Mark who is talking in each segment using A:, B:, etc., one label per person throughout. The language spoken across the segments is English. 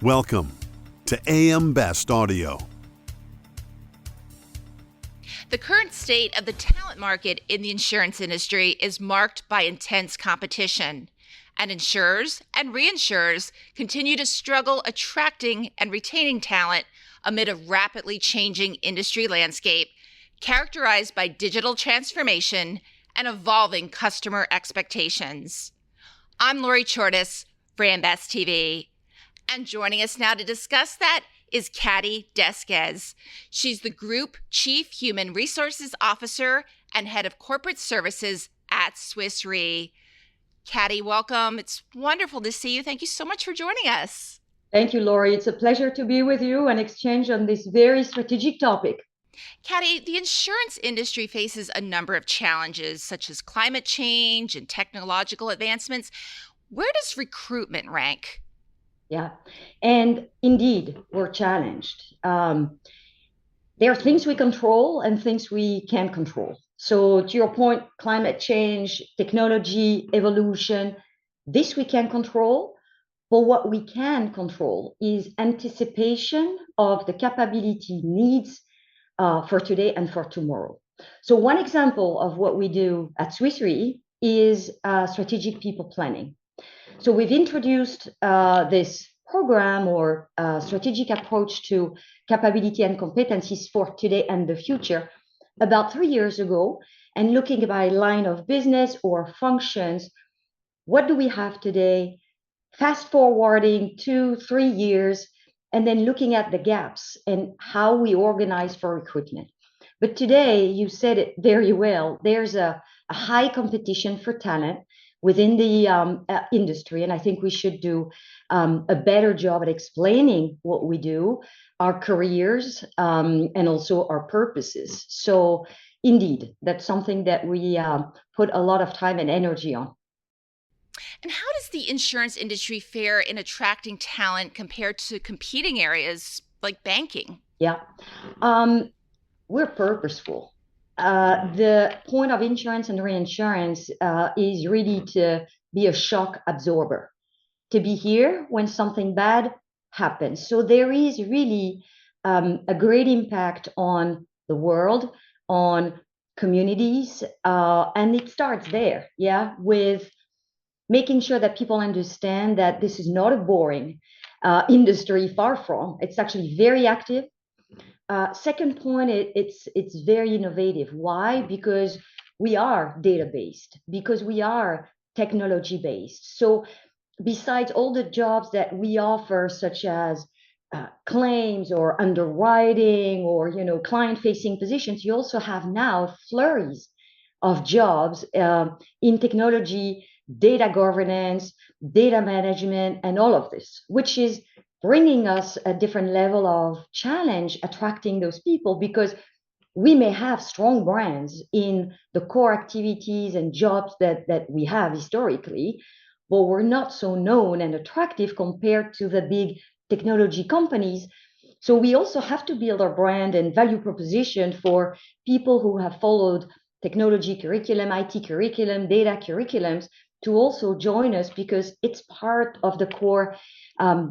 A: Welcome to AM Best Audio.
B: The current state of the talent market in the insurance industry is marked by intense competition, and insurers and reinsurers continue to struggle attracting and retaining talent amid a rapidly changing industry landscape characterized by digital transformation and evolving customer expectations. I'm Lori Chortis for AM Best TV. And joining us now to discuss that is Cathy Desquesses. She's the Group Chief Human Resources Officer and Head of Corporate Services at Swiss Re. Cathy, welcome. It's wonderful to see you. Thank you so much for joining us.
C: Thank you, Lori. It's a pleasure to be with you and exchange on this very strategic topic.
B: Cathy, the insurance industry faces a number of challenges, such as climate change and technological advancements. Where does recruitment rank?
C: Yeah, and indeed, we're challenged. There are things we control and things we can't control. So to your point, climate change, technology, evolution, this we can control. But what we can control is anticipation of the capability needs for today and for tomorrow. So one example of what we do at Swiss Re is strategic people planning. So we've introduced this program or strategic approach to capability and competencies for today and the future about 3 years ago, and looking by line of business or functions, what do we have today, fast forwarding 2-3 years, and then looking at the gaps and how we organize for recruitment. But today, you said it very well, there's a high competition for talent within the industry. And I think we should do a better job at explaining what we do, our careers, and also our purposes. So indeed, that's something that we put a lot of time and energy on.
B: And how does the insurance industry fare in attracting talent compared to competing areas like banking?
C: Yeah, we're purposeful. The point of insurance and reinsurance is really to be a shock absorber, to be here when something bad happens. So there is really a great impact on the world, on communities, and it starts there, with making sure that people understand that this is not a boring industry, far from. It's actually very active. Second point, it's very innovative. Why? Because we are data-based, because we are technology-based. So besides all the jobs that we offer, such as claims or underwriting or client-facing positions, you also have now flurries of jobs in technology, data governance, data management, and all of this, which is bringing us a different level of challenge, attracting those people, because we may have strong brands in the core activities and jobs that we have historically, but we're not so known and attractive compared to the big technology companies. So we also have to build our brand and value proposition for people who have followed technology curriculum, IT curriculum, data curriculums, to also join us, because it's part of the core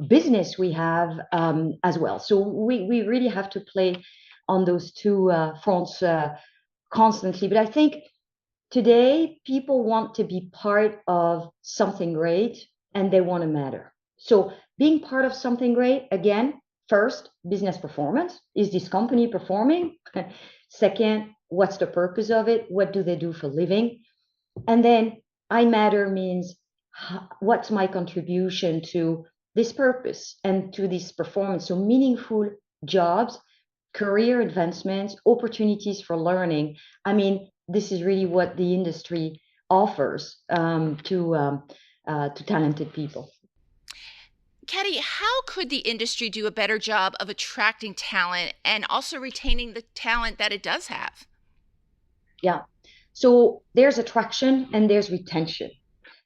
C: business we have as well. So we really have to play on those two fronts constantly. But I think today people want to be part of something great and they want to matter. So being part of something great, again, first, business performance. Is this company performing? Second, what's the purpose of it? What do they do for a living? And then I matter means what's my contribution to this purpose and to this performance. So meaningful jobs, career advancements, opportunities for learning. I mean, this is really what the industry offers to talented people.
B: Cathy, how could the industry do a better job of attracting talent and also retaining the talent that it does have?
C: Yeah. So there's attraction and there's retention.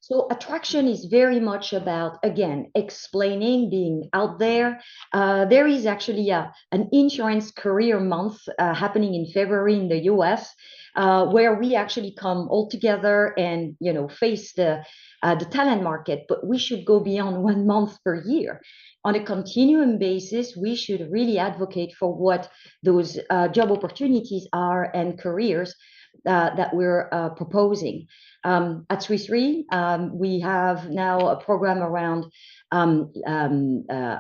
C: So attraction is very much about, again, explaining, being out there. There is actually an insurance career month happening in February in the US, where we actually come all together and face the the talent market, but we should go beyond 1 month per year. On a continuum basis, we should really advocate for what those job opportunities are and careers that we're proposing. At Swiss Re, we have now a program around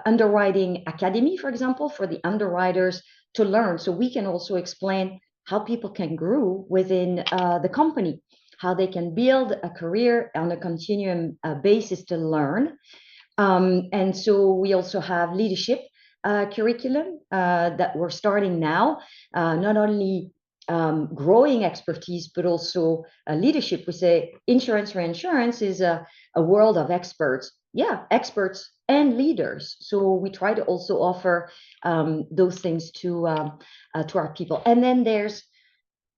C: underwriting academy, for example, for the underwriters to learn. So we can also explain how people can grow within the company, how they can build a career on a continuum basis to learn. And so we also have leadership curriculum that we're starting now, not only growing expertise, but also leadership. We say insurance reinsurance is a world of experts. Yeah, experts and leaders. So we try to also offer those things to our people. And then there's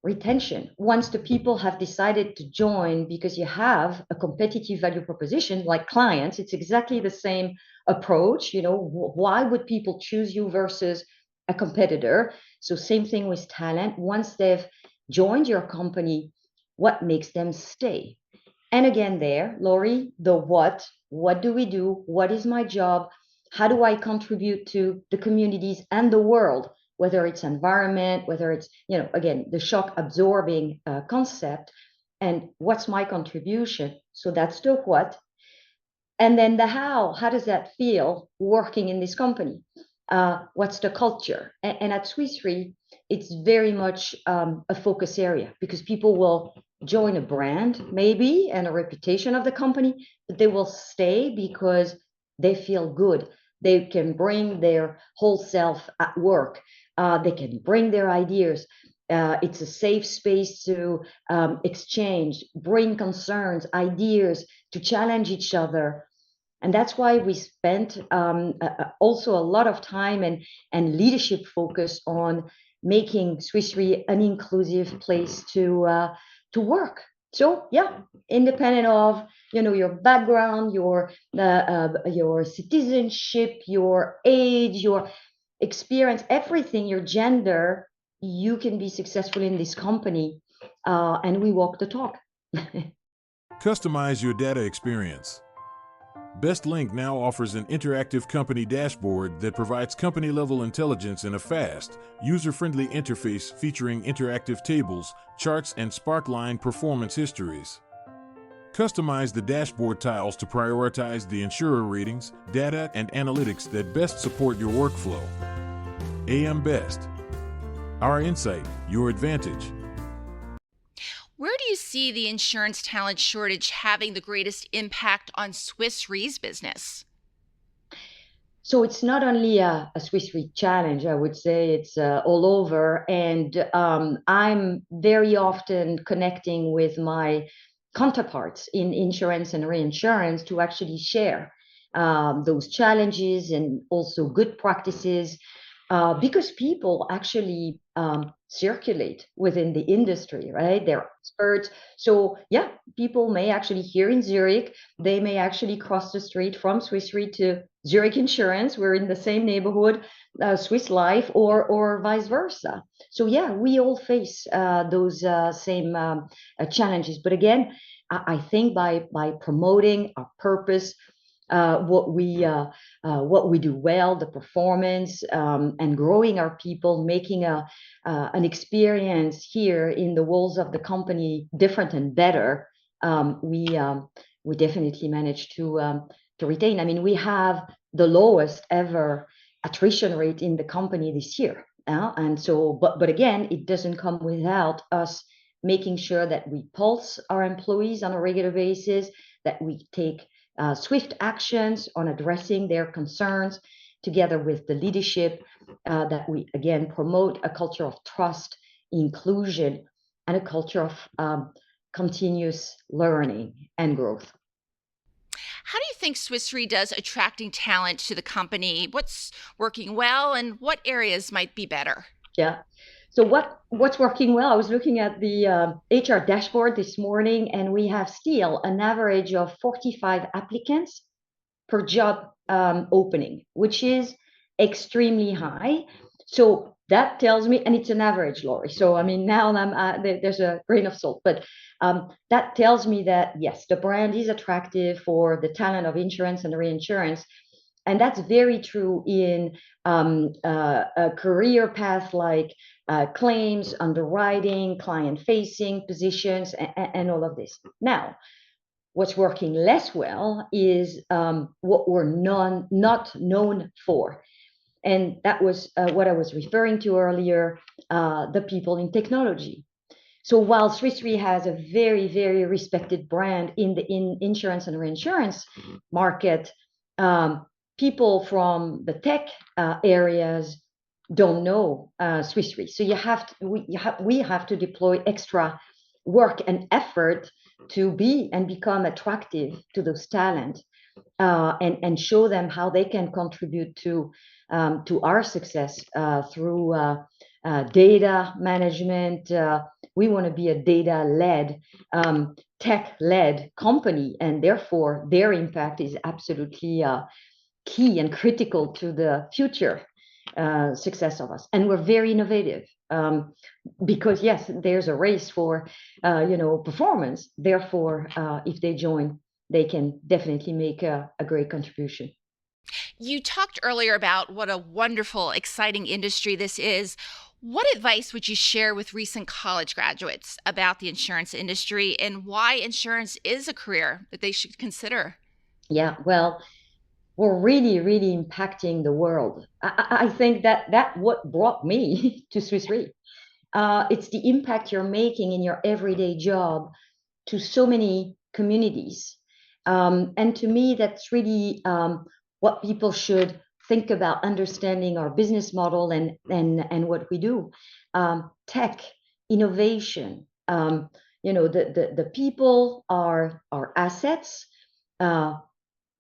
C: retention. Once the people have decided to join because you have a competitive value proposition like clients, it's exactly the same approach. Why would people choose you versus a competitor? So same thing with talent. Once they've joined your company, what makes them stay? And again there, Laurie, the what do we do? What is my job? How do I contribute to the communities and the world? Whether it's environment, whether it's, again, the shock absorbing concept, and what's my contribution? So that's the what. And then the how does that feel working in this company? What's the culture? And at Swiss Re, it's very much a focus area because people will join a brand maybe and a reputation of the company, but they will stay because they feel good. They can bring their whole self at work. They can bring their ideas. It's a safe space to exchange, bring ideas, to challenge each other. And that's why we spent also a lot of time and leadership focus on making Swiss Re an inclusive place to work. So yeah, independent of your background, your citizenship, your age, your experience, everything, your gender, you can be successful in this company, and we walk the talk.
D: Customize your data experience. BestLink now offers an interactive company dashboard that provides company-level intelligence in a fast, user-friendly interface featuring interactive tables, charts, and Sparkline performance histories. Customize the dashboard tiles to prioritize the insurer ratings, data, and analytics that best support your workflow. AM Best. Our insight, your advantage.
B: Where do you see the insurance talent shortage having the greatest impact on Swiss Re's business?
C: So it's not only a Swiss Re challenge, I would say it's all over. And I'm very often connecting with my counterparts in insurance and reinsurance to actually share those challenges and also good practices. Because people actually circulate within the industry, right? They're experts. So yeah, people may actually here in Zurich, they may actually cross the street from Swiss Re to Zurich Insurance. We're in the same neighborhood, Swiss Life, or vice versa. So yeah, we all face those same challenges. But again, I think by promoting our purpose, what we do well, the performance, and growing our people, making an experience here in the walls of the company different and better, we definitely manage to retain. I mean, we have the lowest ever attrition rate in the company this year, and so, but again, it doesn't come without us making sure that we pulse our employees on a regular basis, that we take swift actions on addressing their concerns together with the leadership, that we again promote a culture of trust, inclusion, and a culture of continuous learning and growth.
B: How do you think Swiss Re does attracting talent to the company? What's working well and what areas might be better?
C: Yeah. So what's working well? I was looking at the HR dashboard this morning, and we have still an average of 45 applicants per job opening, which is extremely high. So that tells me, and it's an average, Lori. So I mean, now there's a grain of salt, but that tells me that yes, the brand is attractive for the talent of insurance and reinsurance, and that's very true in a career path like claims, underwriting, client-facing positions, and all of this. Now, what's working less well is what we're not known for. And that was what I was referring to earlier, the people in technology. So while Swiss Re has a very, very respected brand in the insurance and reinsurance market, people from the tech areas don't know Swiss Re. So we have to deploy extra work and effort to be and become attractive to those talent, and show them how they can contribute to our success through data management. We want to be a data-led, tech-led company, and therefore their impact is absolutely key and critical to the future success of us. And we're very innovative, because yes, there's a race for performance. Therefore, if they join, they can definitely make a great contribution.
B: You talked earlier about what a wonderful, exciting industry this is. What advice would you share with recent college graduates about the insurance industry and why insurance is a career that they should consider?
C: Yeah, well, we're really, really impacting the world. I think that what brought me to Swiss Re. It's the impact you're making in your everyday job to so many communities. And to me, that's really what people should think about understanding our business model and what we do. Tech, innovation, the people are our assets.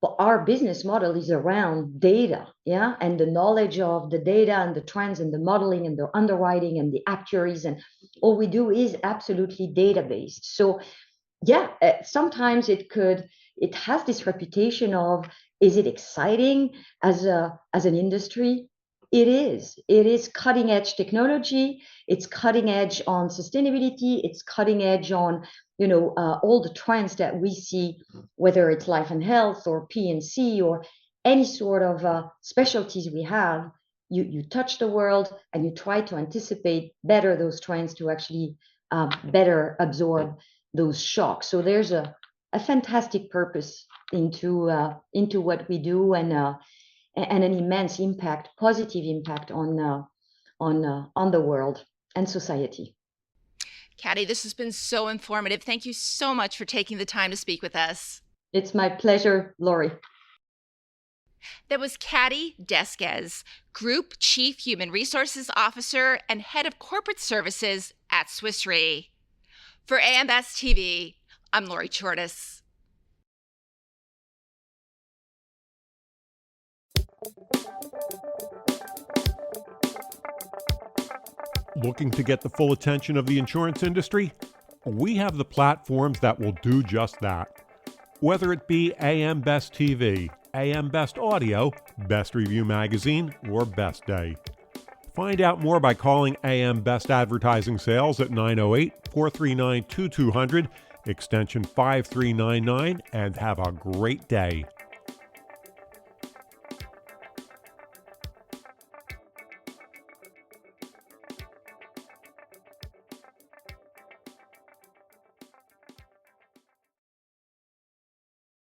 C: But our business model is around data, yeah, and the knowledge of the data and the trends and the modeling and the underwriting and the actuaries, and all we do is absolutely data based. So yeah, sometimes it has this reputation of, is it exciting as an industry? It is cutting edge technology. It's cutting edge on sustainability. It's cutting edge on all the trends that we see, whether it's life and health or P&C or any sort of specialties we have. You touch the world and you try to anticipate better those trends to actually better absorb those shocks. So there's a fantastic purpose into what we do, and an immense impact, positive impact on the world and society.
B: Cathy, this has been so informative. Thank you so much for taking the time to speak with us.
C: It's my pleasure, Lori.
B: That was Cathy Desquesses, Group Chief Human Resources Officer and Head of Corporate Services at Swiss Re. For AM Best TV, I'm Lori Chortis.
E: Looking to get the full attention of the insurance industry? We have the platforms that will do just that. Whether it be AM Best TV, AM Best Audio, Best Review Magazine, or Best Day. Find out more by calling AM Best Advertising Sales at 908-439-2200, extension 5399, and have a great day.